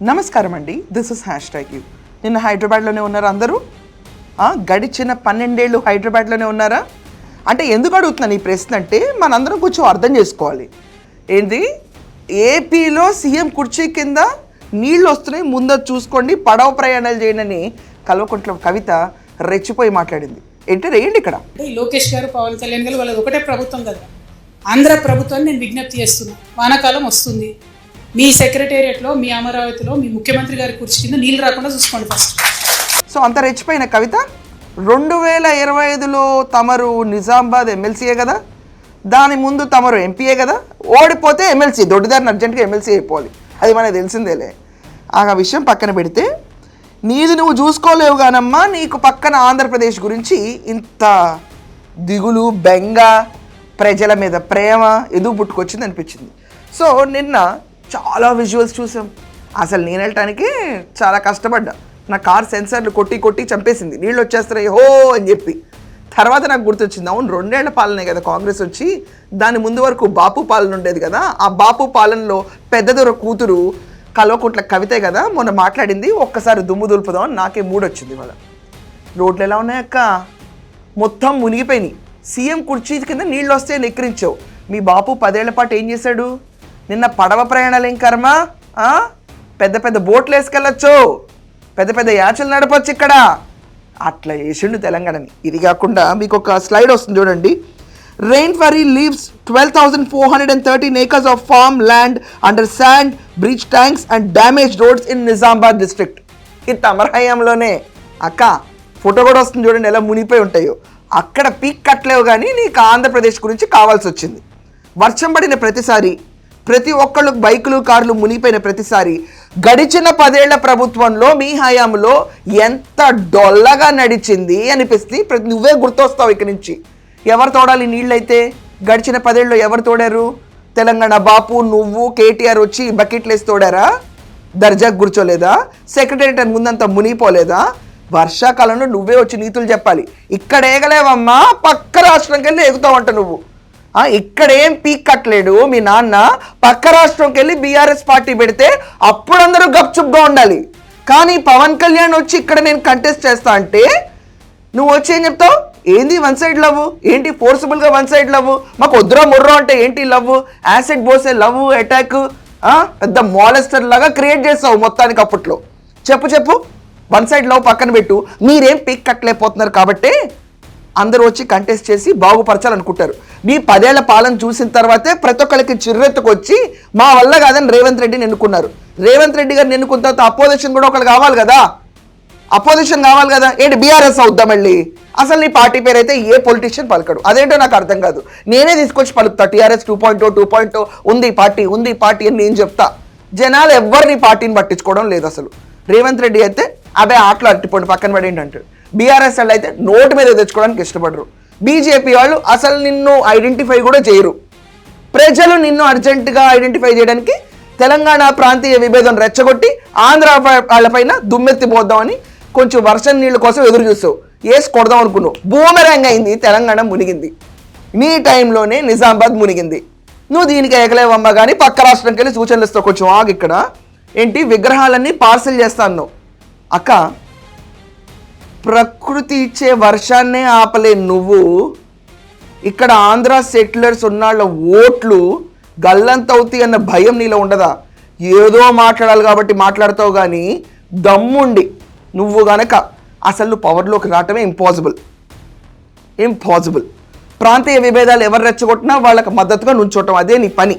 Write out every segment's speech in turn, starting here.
నమస్కారం అండి, this is #you. నిన్న హైదరాబాద్లోనే ఉన్నారా అందరూ? గడిచిన 12 ఏళ్ళు హైదరాబాద్లోనే ఉన్నారా? అంటే ఎందుకు అడుగుతున్నాను ఈ ప్రశ్న అంటే మనందరం కొంచెం అర్థం చేసుకోవాలి. ఏంటి, ఏపీలో సీఎం కుర్చీ కింద నీళ్ళు వస్తున్నాయి, ముందు చూసుకోండి, పడవ ప్రయాణాలు చేయనని కల్వకుంట్ల కవిత రెచ్చిపోయి మాట్లాడింది. ఏంటి రేయండి ఇక్కడ. లోకేష్ గారు, పవన్ కళ్యాణ్ గారు వాళ్ళది ఒకటే ప్రభుత్వం కదా. ఆంధ్ర ప్రభుత్వాన్ని నేను విజ్ఞప్తి చేస్తున్నా, వానాకాలం వస్తుంది, మీ సెక్రటేరియట్లో, మీ అమరావతిలో, మీ ముఖ్యమంత్రి గారి కుర్చీ కింద నీళ్ళు రాకుండా చూసుకోండి ఫస్ట్. సో అంత రెచ్చిపోయిన కవిత 2025లో తమరు నిజామాబాద్ ఎమ్మెల్సీయే కదా, దాని ముందు తమరు ఎంపీయే కదా, ఓడిపోతే ఎమ్మెల్సీ, దొడ్డిదారిని అర్జెంట్గా ఎమ్మెల్సీ అయిపోవాలి, అది మనకు తెలిసిందేలే. ఆ విషయం పక్కన పెడితే నీది నువ్వు చూసుకోలేవు కానమ్మా, నీకు పక్కన ఆంధ్రప్రదేశ్ గురించి ఇంత దిగులు, బెంగ, ప్రజల మీద ప్రేమ ఎందుకు పుట్టుకొచ్చింది అనిపించింది. సో నిన్న చాలా విజువల్స్ చూసాం. అసలు నేను వెళ్ళటానికి చాలా కష్టపడ్డా, నా కార్ సెన్సర్లు కొట్టి కొట్టి చంపేసింది, నీళ్ళు వచ్చేస్తున్నాయి హో అని చెప్పి. తర్వాత నాకు గుర్తొచ్చింది, అవును 2 ఏళ్ల పాలనే కదా కాంగ్రెస్ వచ్చి, దాని ముందు వరకు బాపు పాలన ఉండేది కదా, ఆ బాపు పాలనలో పెద్దదొర కూతురు కల్వకుంట్ల కవితే కదా మొన్న మాట్లాడింది, ఒక్కసారి దుమ్ము దులుపుదాం అని నాకే మూడొచ్చింది. వాళ్ళ రోడ్లు ఎలా ఉన్నాయక్క, మొత్తం మునిగిపోయినాయి. సీఎం కుర్చీ కింద నీళ్ళు వస్తే ఎక్కిరించావు. మీ బాపు 10 ఏళ్ల పాటు ఏం చేశాడు? నిన్న పడవ ప్రయాణాలు ఏం కర్మ, పెద్ద పెద్ద బోట్లు వేసుకెళ్ళచ్చు, పెద్ద పెద్ద యాచలు నడపచ్చు ఇక్కడ, అట్లా చేసిండు తెలంగాణని. ఇది కాకుండా మీకు ఒక స్లైడ్ వస్తుంది చూడండి. Rainfurry leaves 12,413 acres of farm land under sand, breach tanks and damaged roads in Nizamabad district. ఇది తమరహయంలోనే అక్క, ఫోటో కూడా వస్తుంది చూడండి ఎలా మునిగిపోయి ఉంటాయో. అక్కడ పీక్ కట్టలేవు కానీ నీకు ఆంధ్రప్రదేశ్ గురించి కావాల్సి వచ్చింది. వర్షం పడిన ప్రతిసారి, ప్రతి ఒక్కళ్ళు బైకులు కార్లు మునిగిపోయిన ప్రతిసారి, గడిచిన 10 ఏళ్ల ప్రభుత్వంలో మీ హయాంలో ఎంత డొల్లగా నడిచింది అనిపిస్తుంది. నువ్వే గుర్తొస్తావు ఇక్కడి నుంచి. ఎవరు తోడాలి నీళ్ళైతే? గడిచిన 10 ఏళ్ళలో ఎవరు తోడారు? తెలంగాణ బాపు, నువ్వు, కేటీఆర్ వచ్చి బకెట్లు వేసి తోడారా? దర్జాకు కూర్చోలేదా? సెక్రటేరియట్ ముందంతా మునిగిపోలేదా? వర్షాకాలంలో నువ్వే వచ్చి నీతులు చెప్పాలి. ఇక్కడ ఏగలేవమ్మా, పక్క రాష్ట్రంకి వెళ్ళి ఎగుతావంట నువ్వు. ఇక్కడేం పీక్ కట్టలేడు మీ నాన్న, పక్క రాష్ట్రంకి వెళ్ళి బీఆర్ఎస్ పార్టీ పెడితే అప్పుడు అందరూ గప్చుప్గా ఉండాలి. కానీ పవన్ కళ్యాణ్ వచ్చి ఇక్కడ నేను కంటెస్ట్ చేస్తా అంటే నువ్వు వచ్చి ఏం చెప్తావు? ఏంది వన్ సైడ్ లవ్, ఏంటి ఫోర్సిబుల్గా వన్ సైడ్ లవ్, మాకు వద్దురా ముర్రో అంటే ఏంటి లవ్, యాసిడ్ పోసే లవ్, అటాక్, పెద్ద మాలెస్టర్ లాగా క్రియేట్ చేస్తావు మొత్తానికి. అప్పట్లో చెప్పు వన్ సైడ్ లవ్ పక్కన పెట్టు. మీరేం పీక్ కట్టలేకపోతున్నారు కాబట్టి అందరూ వచ్చి కంటెస్ట్ చేసి బాగుపరచాలనుకుంటారు. మీ 10 ఏళ్ల పాలన చూసిన తర్వాతే ప్రతి ఒక్కరికి చిర్రెత్తుకు వచ్చి మా వల్ల కాదని రేవంత్ రెడ్డిని ఎన్నుకున్నారు. రేవంత్ రెడ్డి గారిని ఎన్నుకున్న తర్వాత అపోజిషన్ కూడా ఒకళ్ళు కావాలి కదా, అపోజిషన్ కావాలి కదా. ఏంటి బీఆర్ఎస్ అవుద్దా మళ్ళీ? అసలు నీ పార్టీ పేరు అయితే ఏ పొలిటీషియన్ పలకడు, అదేంటో నాకు అర్థం కాదు. నేనే తీసుకొచ్చి పలుకుతా, టీఆర్ఎస్ 2.0 ఉంది పార్టీ అని నేను చెప్తా. జనాలు ఎవ్వరు నీ పార్టీని పట్టించుకోవడం లేదు అసలు. రేవంత్ రెడ్డి అయితే అదే ఆటలు అట్టిపోండి పక్కన పడేంటి అంటారు. బీఆర్ఎస్ వాళ్ళు అయితే నోటు మీద తెచ్చుకోవడానికి ఇష్టపడరు. బీజేపీ వాళ్ళు అసలు నిన్ను ఐడెంటిఫై కూడా చేయరు. ప్రజలు నిన్ను అర్జెంటుగా ఐడెంటిఫై చేయడానికి తెలంగాణ ప్రాంతీయ విభేదం రెచ్చగొట్టి ఆంధ్ర వాళ్ళపైన దుమ్మెత్తిపోద్దామని కొంచెం వర్షం నీళ్ళ కోసం ఎదురు చూస్తావు. వేసి కొడదాం అనుకున్నావు, బూమెరాంగ్ అయింది, తెలంగాణ మునిగింది. నీ టైంలోనే నిజామాబాద్ మునిగింది. నువ్వు దీనికి ఎగలేవమ్మ కానీ పక్క రాష్ట్రంకి వెళ్ళి సూచనలు ఇస్తావు. కొంచెం ఆగు, ఇక్కడ ఏంటి విగ్రహాలన్నీ పార్సల్ చేస్తాను అక్క. ప్రకృతి ఇచ్చే వర్షాన్నే ఆపలే నువ్వు, ఇక్కడ ఆంధ్ర సెటిలర్స్ ఉన్నాళ్ళ ఓట్లు గల్లంతవుతాయి అన్న భయం నీలో ఉండదా? ఏదో మాట్లాడాలి కాబట్టి మాట్లాడతావు కానీ దమ్ముండి నువ్వు గనక అసలు పవర్లోకి రావటమే ఇంపాసిబుల్. ప్రాంతీయ విభేదాలు ఎవరు రెచ్చగొట్టినా వాళ్ళకి మద్దతుగా నుంచోవటం, అదే నీ పని.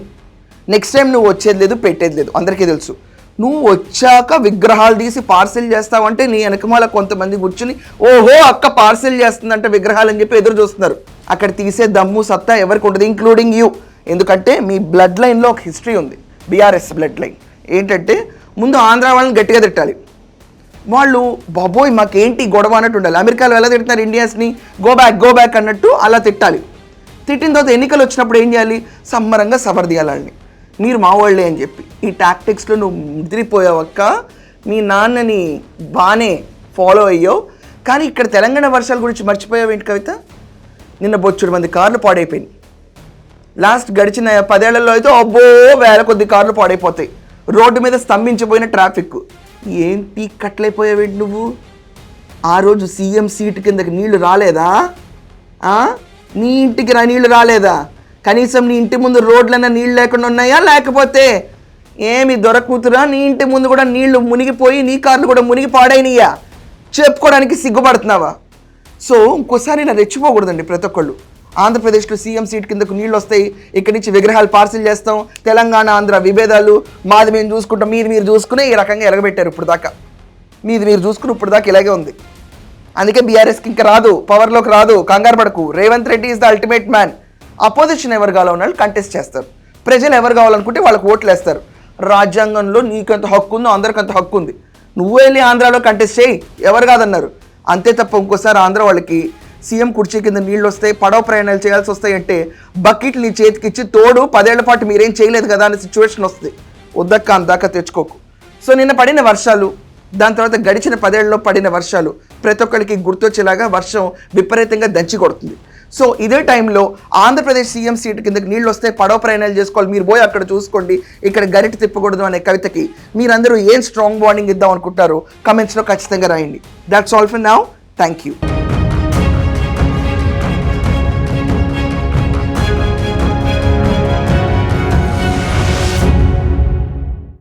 నెక్స్ట్ టైం నువ్వు వచ్చేది లేదు, పెట్టేది లేదు, అందరికీ తెలుసు. నువ్వు వచ్చాక విగ్రహాలు తీసి పార్సిల్ చేస్తావంటే నీ వెనకమాల కొంతమంది కూర్చుని ఓహో అక్క పార్సిల్ చేస్తుందంటే విగ్రహాలు అని చెప్పి ఎదురు చూస్తున్నారు. అక్కడ తీసే దమ్ము సత్తా ఎవరికి ఉంటుంది, ఇంక్లూడింగ్ యూ. ఎందుకంటే మీ బ్లడ్ లైన్లో ఒక హిస్టరీ ఉంది, బీఆర్ఎస్ బ్లడ్ లైన్. ఏంటంటే ముందు ఆంధ్ర వాళ్ళని గట్టిగా తిట్టాలి. వాళ్ళు బాబోయ్ మాకేంటి గొడవ అన్నట్టు ఉండాలి. అమెరికాలో ఎలా తిడుతున్నారు ఇండియన్స్ని, గో బ్యాక్ అన్నట్టు అలా తిట్టాలి. తిట్టిన తర్వాత ఎన్నికలు వచ్చినప్పుడు ఏం చేయాలి, సమ్మరంగా సబర్దీయాలని మీరు మా వాళ్ళే అని చెప్పి. ఈ టాక్టిక్స్లో నువ్వు ముదిరిపోయావక్క. మీ నాన్నని బాగానే ఫాలో అయ్యావు కానీ ఇక్కడ తెలంగాణ వర్షాల గురించి మర్చిపోయావు ఏంటి కవిత? నిన్న బొచ్చుడు మంది కార్లు పాడైపోయినాయి. లాస్ట్ గడిచిన 10 ఏళ్లలో అయితే అబ్బో వేల కొద్ది కార్లు పాడైపోతాయి. రోడ్డు మీద స్తంభించిపోయిన ట్రాఫిక్. ఏంటి కట్లైపోయావేంటి నువ్వు? ఆ రోజు సీఎం సీటు కిందకి నీళ్లు రాలేదా? నీ ఇంటికి నీళ్లు రాలేదా? కనీసం నీ ఇంటి ముందు రోడ్లన్నా నీళ్ళు లేకుండా ఉన్నాయా? లేకపోతే ఏమి దొరకూతురా నీ ఇంటి ముందు కూడా నీళ్లు మునిగిపోయి నీ కార్లు కూడా మునిగి పాడైనయా? చెప్పుకోవడానికి సిగ్గుపడుతున్నావా? సో ఇంకోసారి ఇలా రెచ్చిపోకూడదండి ప్రతి ఒక్కళ్ళు. ఆంధ్రప్రదేశ్లో సీఎం సీట్ కిందకు నీళ్ళు వస్తాయి, ఇక్కడి నుంచి విగ్రహాలు పార్సిల్ చేస్తాం, తెలంగాణ ఆంధ్ర విభేదాలు, మాది మేము చూసుకుంటాం, మీరు చూసుకునే ఈ రకంగా ఎరగబెట్టారు. ఇప్పుడు దాకా మీరు చూసుకుని ఇప్పుడు దాకా ఇలాగే ఉంది. అందుకే బీఆర్ఎస్కి ఇంకా రాదు, పవర్లోకి రాదు, కంగారు పడకు. Revanth Reddy is the ultimate man. Opposition ఎవరు కావాలన్న వాళ్ళు కంటెస్ట్ చేస్తారు, ప్రజలు ఎవరు కావాలనుకుంటే వాళ్ళకి ఓట్లు వేస్తారు. రాజ్యాంగంలో నీకంత హక్కు ఉందో అందరికంత హక్కు ఉంది. నువ్వు వెళ్ళి ఆంధ్రాలో కంటెస్ట్ చేయి, ఎవరు కాదన్నారు. అంతే తప్ప ఇంకోసారి ఆంధ్ర వాళ్ళకి సీఎం కుర్చీ కింద నీళ్ళు వస్తాయి, పడవ ప్రయాణాలు చేయాల్సి వస్తాయి అంటే బకెట్లు నీ చేతికిచ్చి తోడు 10 ఏళ్ల పాటు మీరేం చేయలేదు కదా అనే సిచ్యువేషన్ వస్తుంది. వద్దక్క అందాక తెచ్చుకోకు. సో నిన్న పడిన వర్షాలు, దాని తర్వాత గడిచిన 10 ఏళ్లలో పడిన వర్షాలు ప్రతి ఒక్కరికి గుర్తొచ్చేలాగా వర్షం విపరీతంగా దంచి కొడుతుంది. సో ఇదే టైంలో ఆంధ్రప్రదేశ్ సీఎం సీటు కిందకి నీళ్ళు వస్తే పడవ ప్రయాణాలు చేసుకోవాలి, మీరు పోయి అక్కడ చూసుకోండి, ఇక్కడ గరిట తిప్పకూడదు అనే కవితకి మీరందరూ ఏం స్ట్రాంగ్ బాండింగ్ ఇద్దాం అనుకుంటారో కమెంట్స్లో ఖచ్చితంగా రాయండి. That's all for now. Thank you.